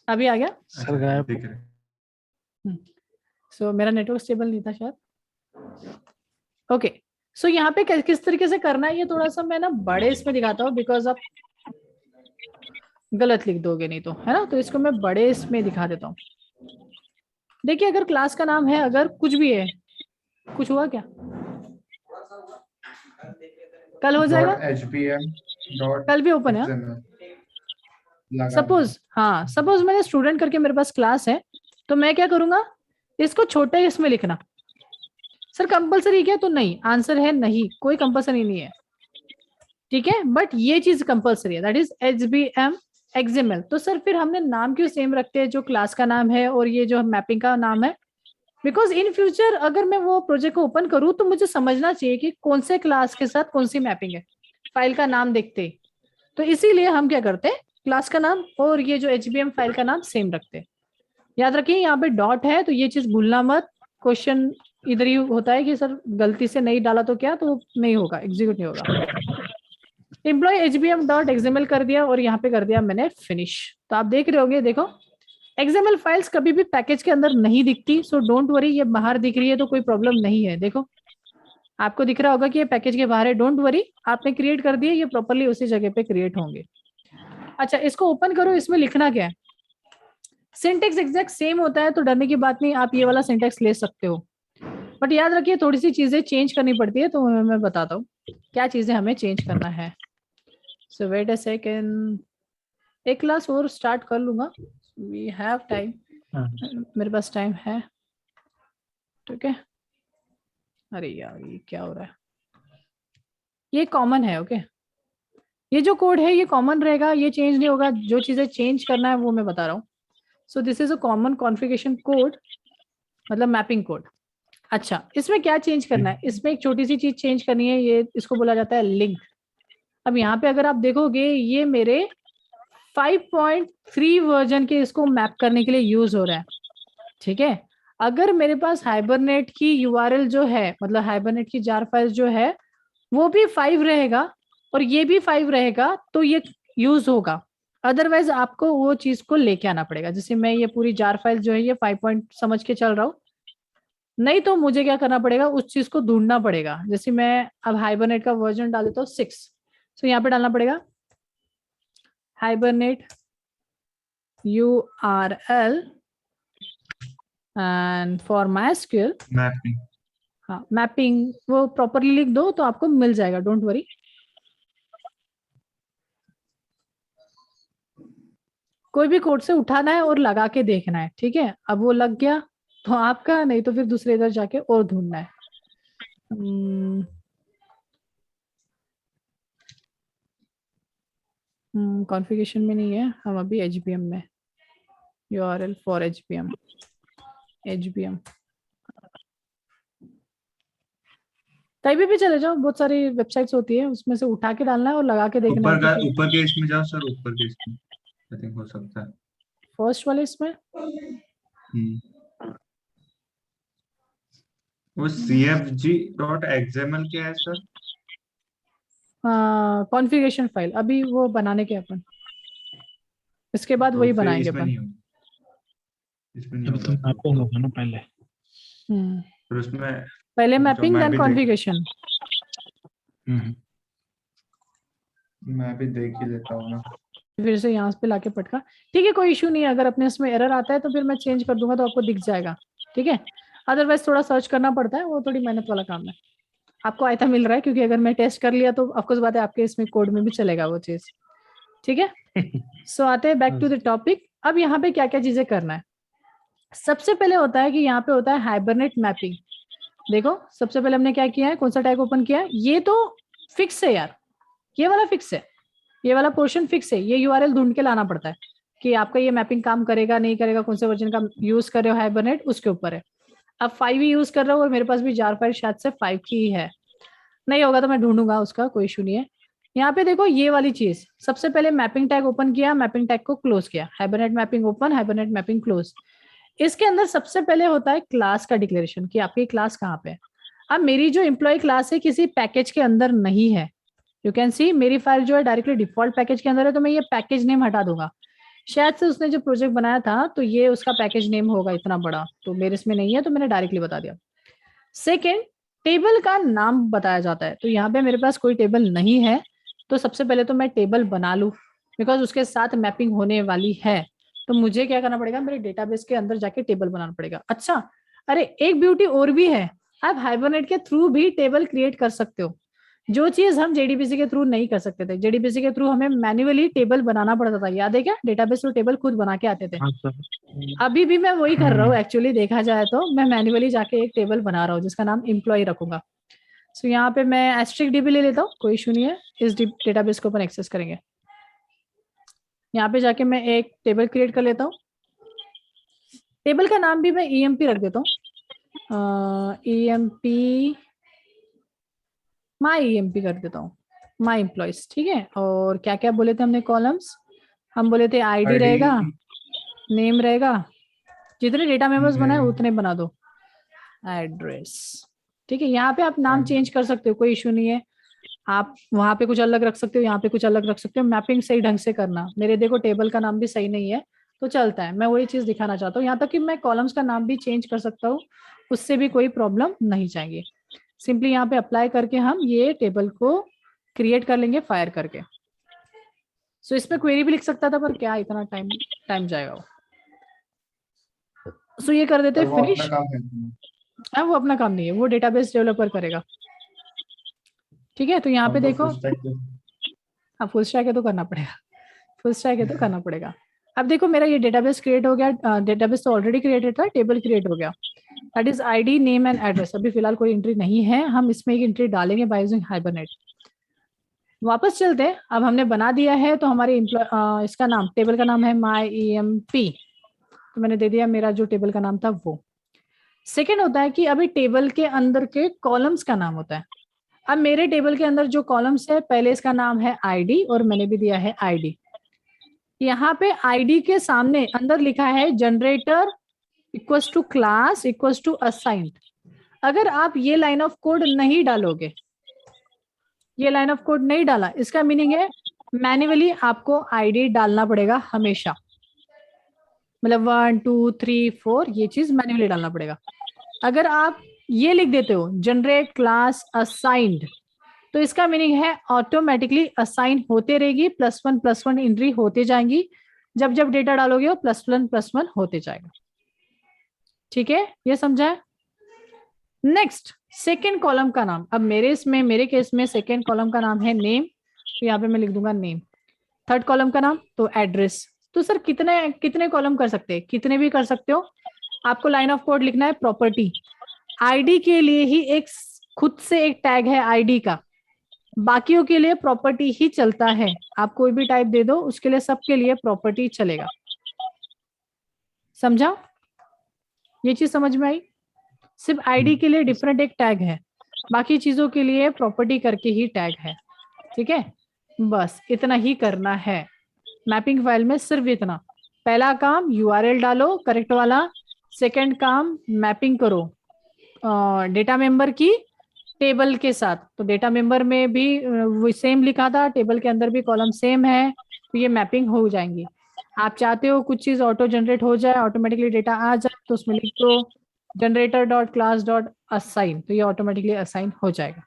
अभी आ गया। सर, अच्छा, गायब दिख रहे। सो मेरा नेटवर्क स्टेबल नहीं था शायद। ओके, सो यहाँ पे किस तरीके से करना है ये थोड़ा सा मैं ना बड़े इसमें दिखाता हूँ, बिकॉज आप गलत लिख दोगे नहीं तो, है ना। तो इसको मैं बड़े इसमें दिखा देता हूँ। देखिए अगर क्लास का नाम है, अगर कुछ भी है, कुछ हुआ क्या, कल हो जाएगा, कल भी ओपन है। सपोज हाँ, सपोज मैंने स्टूडेंट करके मेरे पास क्लास है, तो मैं क्या करूंगा, इसको छोटे इसमें लिखना। सर कंपलसरी क्या, तो नहीं, आंसर है नहीं, कोई कंपलसरी नहीं है, ठीक है। बट ये चीज कंपलसरी है, दैट इज HBM XML। तो सर फिर हमने नाम क्यों सेम रखते हैं, जो क्लास का नाम है और ये जो मैपिंग का नाम है, बिकॉज इन फ्यूचर अगर मैं वो प्रोजेक्ट को ओपन करूँ तो मुझे समझना चाहिए कि कौन से क्लास के साथ कौन सी मैपिंग है, फाइल का नाम देखते ही। तो इसीलिए हम क्या करते हैं, क्लास का नाम और ये जो HBM फाइल का नाम सेम रखते हैं। याद रखिए यहाँ पे डॉट है, तो ये चीज भूलना मत। क्वेश्चन इधर ही होता है कि सर गलती से नहीं डाला तो क्या, तो नहीं होगा, एग्जीक्यूट नहीं होगा। एम्प्लॉय HBM.XML कर दिया और यहाँ पे कर दिया मैंने फिनिश। तो आप देख रहे होंगे, देखो XML फाइल्स कभी भी पैकेज के अंदर नहीं दिखती, सो डोंट वरी, ये बाहर दिख रही है तो कोई प्रॉब्लम नहीं है। देखो आपको दिख रहा होगा कि ये पैकेज के बाहर है, डोंट वरी, आपने क्रिएट कर दिए, ये प्रॉपरली उसी जगह पे क्रिएट होंगे। अच्छा इसको ओपन करो, इसमें लिखना क्या है, सिंटेक्स एग्जैक्ट सेम होता है तो डरने की बात नहीं, आप ये वाला सिंटेक्स ले सकते हो। बट याद रखिए थोड़ी सी चीजें चेंज करनी पड़ती है, तो मैं बताता हूँ क्या चीजें हमें चेंज करना है। सो वेट अ सेकेंड, एक क्लास और स्टार्ट कर लूंगा, वी हैव टाइम, मेरे पास टाइम है, ठीक है। अरे यार ये क्या हो रहा है, ये कॉमन है, ओके ये जो कोड है ये कॉमन रहेगा, ये चेंज नहीं होगा। जो चीजें चेंज करना है वो मैं बता रहा हूँ। सो this is a common configuration code, मतलब मैपिंग कोड। अच्छा इसमें क्या चेंज करना है, इसमें एक छोटी सी चीज चेंज करनी है, ये इसको बोला जाता है लिंक। अब यहाँ पे अगर आप देखोगे ये मेरे 5.3 वर्जन के इसको मैप करने के लिए यूज हो रहा है, ठीक है। अगर मेरे पास हाइबरनेट की URL जो है, मतलब हाइबरनेट की जार फाइल जो है वो भी 5 रहेगा और ये भी 5 रहेगा, तो ये यूज होगा। अदरवाइज आपको वो चीज को लेके आना पड़ेगा। जैसे मैं ये पूरी जार फाइल जो है ये 5 पॉइंट समझ के चल रहा हूँ, नहीं तो मुझे क्या करना पड़ेगा, उस चीज को ढूंढना पड़ेगा। जैसे मैं अब हाइबरनेट का वर्जन डाल देता हूँ 6, तो यहाँ पे डालना पड़ेगा hibernate URL and for MySQL mapping. हाँ मैपिंग वो प्रॉपरली लिख दो तो आपको मिल जाएगा, डोंट वरी। कोई भी कोड से उठाना है और लगा के देखना है, ठीक है। अब वो लग गया तो आपका, नहीं तो फिर दूसरे इधर जाके और ढूंढना है। कॉन्फ़िगरेशन में नहीं है, हम अभी HBM में, URL फॉर HBM कहीं भी चले जाओ, बहुत सारी वेबसाइट्स होती है, उसमें से उठा के डालना है और लगा के देखना है। ऊपर के इसमें जाओ सर, ऊपर के इसमें आई थिंक हो सकता है, फर्स्ट वाले इसमें वो CFG.XML क्या है सर? कॉन्फ़िगरेशन फाइल, अभी वो बनाने के अपन, इसके बाद तो वही फिर बनाएंगे इसमें अपन। नहीं होगा, इसमें नहीं अभी तो होगा मैपिंग होगा ना पहले। फिर उसमें पहले जो मैपिंग मैं देन भी कॉन्फ़िगरेशन। मैं भी देख ही लेता हूँ ना। फिर से यहाँ पे लाके पटका, ठीक है कोई इशू नहीं है। अगर अपने इसमें एरर आता है तो फिर मैं चेंज कर दूंगा तो आपको दिख जाएगा, ठीक है। अदरवाइज थोड़ा सर्च करना पड़ता है, वो थोड़ी मेहनत वाला काम है। आपको आयता मिल रहा है क्योंकि अगर मैं टेस्ट कर लिया तो ऑफकोर्स बात है आपके इसमें कोड में भी चलेगा वो चीज, ठीक है। सो आते हैं बैक टू द टॉपिक। अब यहाँ पे क्या क्या चीजें करना है, सबसे पहले होता है कि यहाँ पे होता है हाइबरनेट मैपिंग। देखो सबसे पहले हमने क्या किया है, कौन सा टैग ओपन किया है, ये तो फिक्स है यार, ये वाला फिक्स है, ये वाला पोर्शन फिक्स है। ये URL ढूंढ के लाना पड़ता है कि आपका ये मैपिंग काम करेगा नहीं करेगा, कौन से वर्जन का यूज कर रहे हो हाइबरनेट उसके ऊपर है। अब 5 ही यूज कर रहा हूँ और मेरे पास भी जार फाइल शायद से 5 की ही है, नहीं होगा तो मैं ढूंढूंगा, उसका कोई इशू नहीं है। यहाँ पे देखो ये वाली चीज, सबसे पहले मैपिंग टैग ओपन किया, मैपिंग टैग को क्लोज किया, hibernate mapping open, hibernate mapping close. इसके अंदर सबसे पहले होता है क्लास का डिक्लेरेशन कि आपकी क्लास कहाँ पे है। अब मेरी जो एम्प्लॉय क्लास है किसी पैकेज के अंदर नहीं है, यू कैन सी मेरी फाइल जो है डायरेक्टली डिफॉल्ट पैकेज के अंदर है, तो मैं ये पैकेज नेम हटा दूंगा। शायद से उसने जो प्रोजेक्ट बनाया था तो ये उसका पैकेज नेम होगा इतना बड़ा, तो मेरे इसमें नहीं है तो मैंने डायरेक्टली बता दिया। सेकेंड, टेबल का नाम बताया जाता है, तो यहाँ पे मेरे पास कोई टेबल नहीं है, तो सबसे पहले तो मैं टेबल बना लूं, बिकॉज उसके साथ मैपिंग होने वाली है। तो मुझे क्या करना पड़ेगा, मेरे डेटाबेस के अंदर जाके टेबल बनाना पड़ेगा। अच्छा, अरे एक ब्यूटी और भी है, आप हाइबरनेट के थ्रू भी टेबल क्रिएट कर सकते हो, जो चीज हम जेडीबीसी के थ्रू नहीं कर सकते थे। जेडीबीसी के थ्रू हमें मैन्युअली टेबल बनाना पड़ता था, याद है क्या? डेटाबेस थ्रू टेबल खुद बना के आते थे। हाँ सर। अभी भी मैं वही कर रहा हूँ एक्चुअली, देखा जाए तो मैं मैन्युअली जाके एक टेबल बना रहा हूँ जिसका नाम एम्प्लॉय रखूंगा। सो यहाँ पे मैं एस्ट्रिक डीबी ले लेता हूँ, कोई इशू नहीं है, इस डेटाबेस को अपन एक्सेस करेंगे। यहाँ पे जाके मैं एक टेबल क्रिएट कर लेता हूँ, टेबल का नाम भी मैं ईएमपी रख देता हूँ, ईएमपी माई ईएमपी कर देता हूँ, माई एम्प्लॉयज, ठीक है। और क्या क्या बोले थे हमने कॉलम्स, हम बोले थे आईडी रहेगा, नेम रहेगा, जितने डेटा मेंबर्स बनाए उतने बना दो, एड्रेस, ठीक है। यहाँ पे आप नाम चेंज कर सकते हो, कोई इशू नहीं है, आप वहां पे कुछ अलग रख सकते हो, यहाँ पे कुछ अलग रख सकते हो, मैपिंग सही ढंग से करना। मेरे देखो टेबल का नाम भी सही नहीं है तो चलता है, मैं वही चीज दिखाना चाहता हूँ। यहाँ तक कि मैं कॉलम्स का नाम भी चेंज कर सकता हूँ, उससे भी कोई प्रॉब्लम नहीं चाहिए। सिंपली यहाँ पे अप्लाई करके हम ये टेबल को क्रिएट कर लेंगे फायर करके। सो इसमें क्वेरी भी लिख सकता था, पर क्या इतना टाइम जाएगा वो। सो ये कर देते फिनिश। हाँ, वो अपना काम नहीं है, वो डेटाबेस डेवलपर करेगा, ठीक है। तो यहाँ पे देखो, हाँ फुल स्टैक है तो करना पड़ेगा, फुल स्टैक है तो करना पड़ेगा। अब देखो मेरा ये डेटाबेस क्रिएट हो गया, डेटाबेस तो ऑलरेडी क्रिएटेड था, टेबल क्रिएट हो गया, that is ID name and address. अभी फिलहाल कोई एंट्री नहीं है, हम इसमें एक एंट्री डालेंगे बाय यूजिंग हाइबरनेट। वापस चलते हैं, अब हमने बना दिया है तो हमारे इसका नाम, टेबल का नाम है माई ईएमपी, तो मैंने दे दिया मेरा जो टेबल का नाम था वो। सेकेंड होता है कि अभी टेबल के अंदर के कॉलम्स का नाम होता है। अब मेरे टेबल के अंदर जो कॉलम्स है, पहले इसका नाम है आईडी और मैंने भी दिया है आईडी। यहाँ पे आईडी के सामने अंदर लिखा है generator equals to class equals to assigned. अगर आप ये लाइन ऑफ कोड नहीं डालोगे, ये लाइन ऑफ कोड नहीं डाला, इसका मीनिंग है मैन्युअली आपको आईडी डालना पड़ेगा हमेशा, मतलब 1 2 3 4 ये चीज मैन्युअली डालना पड़ेगा। अगर आप ये लिख देते हो जनरेट क्लास असाइंड, तो इसका मीनिंग है ऑटोमेटिकली असाइन होते रहेगी, +1 एंट्री होते जाएंगी, जब जब डेटा डालोगे वो +1 होते जाएगा, ठीक है, ये समझा है। नेक्स्ट, सेकेंड कॉलम का नाम, अब मेरे केस में सेकेंड कॉलम का नाम है नेम, तो यहाँ पे मैं लिख दूंगा नेम। थर्ड कॉलम का नाम तो एड्रेस। तो सर कितने कितने कॉलम कर सकते हैं, कितने भी कर सकते हो, आपको लाइन ऑफ कोड लिखना है प्रॉपर्टी। आईडी के लिए ही एक खुद से एक टैग है आईडी का, बाकियों के लिए प्रॉपर्टी ही चलता है। आप कोई भी टाइप दे दो, उसके लिए सबके लिए प्रॉपर्टी चलेगा, समझा? ये चीज समझ में आई? सिर्फ आईडी के लिए डिफरेंट एक टैग है, बाकी चीजों के लिए प्रॉपर्टी करके ही टैग है, ठीक है। बस इतना ही करना है मैपिंग फाइल में, सिर्फ इतना। पहला काम यूआरएल डालो करेक्ट वाला, सेकंड काम मैपिंग करो डेटा मेंबर की टेबल के साथ। तो डेटा मेंबर में भी वो सेम लिखा था, टेबल के अंदर भी कॉलम सेम है, तो ये मैपिंग हो जाएंगी। आप चाहते हो कुछ चीज ऑटो जनरेट हो जाए, ऑटोमेटिकली डेटा आ जाए, तो उसमें लिख दो generator dot class dot assign, तो ये ऑटोमेटिकली असाइन हो जाएगा।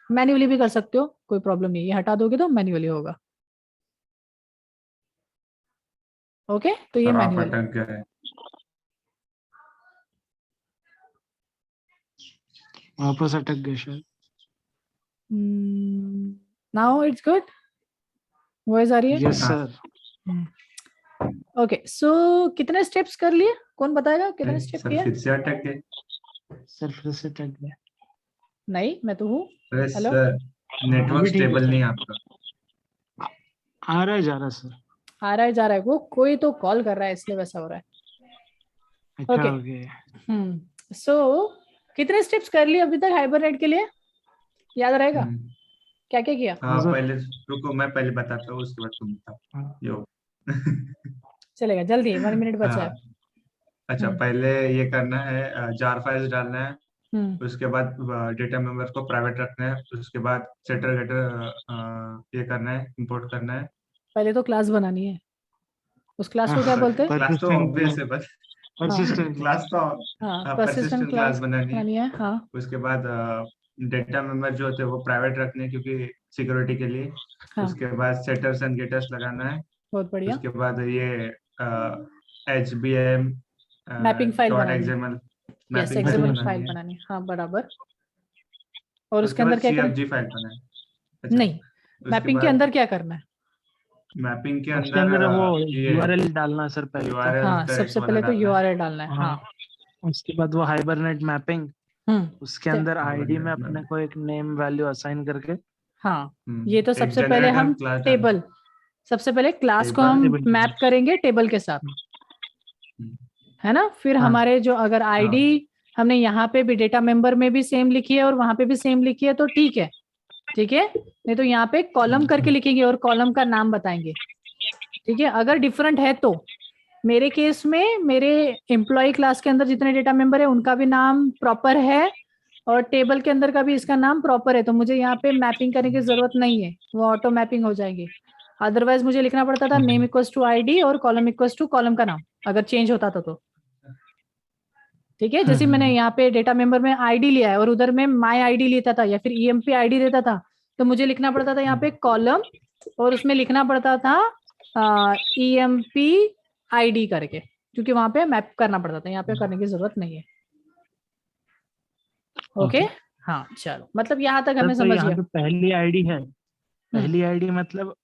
मैन्युअली भी कर सकते हो, कोई प्रॉब्लम नहीं, ये हटा दोगे तो मैन्युअली होगा, ओके। तो ये मैन्युअल अटक गए। वापस अटक गए शायद। नाउ इट्स गुड, वॉइस आ रही है? Yes sir. ओके, सो कितने स्टेप्स कर लिए, कौन बताएगा कितने स्टेप सर किए? फिर से अटक गए। सर फिर से अटक गए। नहीं, मैं तो हूँ। अरे हेलो, सर नेटवर्क अभी ठीक है स्टेबल सर। नहीं है आपका। आ रहा है जा रहा है सर। आ रहा है जा रहा है, वो कोई तो कॉल कर रहा है इसलिए वैसा हो रहा है। अच्छा Okay. हो गया। सो कितने स्टेप्स कर लिए अभी तक हाइबरनेट के लिए, याद रहेगा? क्या क्या किया? हाँ सर। पहले रुको, मैं पहले बताता हूँ, उसके बाद तुम बताओ। हाँ। यो चलेगा, जल्दी 1 मिनट बचा है। हाँ, अच्छा हम्म पहले ये करना है, जार फाइल्स डालना है, हम्म उसके बाद डेटा मेंबर को प्राइवेट रखना है, उसके बाद सेटर गेटर ये करना है, इंपोर्ट करना है। पहले तो क्लास बनानी है। उस क्लास को हाँ, क्या बोलते हैं? क्लास तो persistent ऑब्वियस है, बस हाँ persistent क्लास तो हाँ, persistent परसिस्टेंट क्लास क्लास बनानी है। बनानी है। हाँ उसके बाद डेटा मेंबर जो होते हैं वो प्राइवेट रखने हैं क्योंकि सिक्योरिटी के लिए। हाँ, उसके बाद सेटर्स एंड गेटर्स लगाना है। बहुत बढ़िया। उसके बाद ये HBM मैपिंग फाइल डॉट बनानी है। XML yes, mapping file XML बनानी फाइल है। बनानी है, हाँ बराबर। और उसके उसके बाद अंदर क्या करें? CFG फाइल बनाए। अच्छा, नहीं, उसके मैपिंग के बाद अंदर क्या करना है? मैपिंग के उसके अंदर अंदर वो ये यूआरएल डालना है सर पहले तो। URL हाँ, करेक्ट सबसे वाला पहले तो डालना है। यूआरएल डालना है। हाँ, हाँ, उसके बाद वो हाइबरनेट मैपिंग, हम्म उसके चे- अंदर आईडी में Hibernate अपने में को एक नेम वैल्यू असाइन करके हाँ, ये तो एक सबसे पहले जनरेटर हम क्लास डालना टेबल, सबसे पहले क्लास को टेबल। हम टेबल। मैप करेंगे टेबल के साथ, है ना? फिर हाँ हमारे जो अगर हाँ आईडी हमने यहाँ पे भी डेटा मेंबर में भी सेम लिखी है और वहां पे भी सेम लिखी है तो ठीक है, ठीक है। नहीं तो यहाँ पे कॉलम करके लिखेंगे और कॉलम का नाम बताएंगे, ठीक है। अगर डिफरेंट है तो मेरे केस में मेरे एम्प्लॉय क्लास के अंदर जितने डेटा मेंबर है उनका भी नाम प्रॉपर है और टेबल के अंदर का भी इसका नाम प्रॉपर है, तो मुझे यहाँ पे मैपिंग करने की जरूरत नहीं है, वो ऑटो मैपिंग हो जाएगी। अदरवाइज मुझे लिखना पड़ता था नेम इक्वल्स टू आईडी और कॉलम इक्वल्स टू कॉलम का नाम, अगर चेंज होता था तो। ठीक है, जैसे मैंने यहाँ पे डेटा मेंबर में आईडी लिया है और उधर में माई आईडी लेता था या फिर ईएमपी आईडी देता था, तो मुझे लिखना पड़ता था यहाँ पे कॉलम और उसमें लिखना पड़ता था ईएमपी आईडी करके, क्योंकि वहां पे मैप करना पड़ता था, यहाँ पे करने की जरूरत नहीं है। ओके, हाँ चलो, मतलब यहाँ तक सर, हमें तो समझ यहाँ गया। पे पहली आईडी है, पहली आईडी मतलब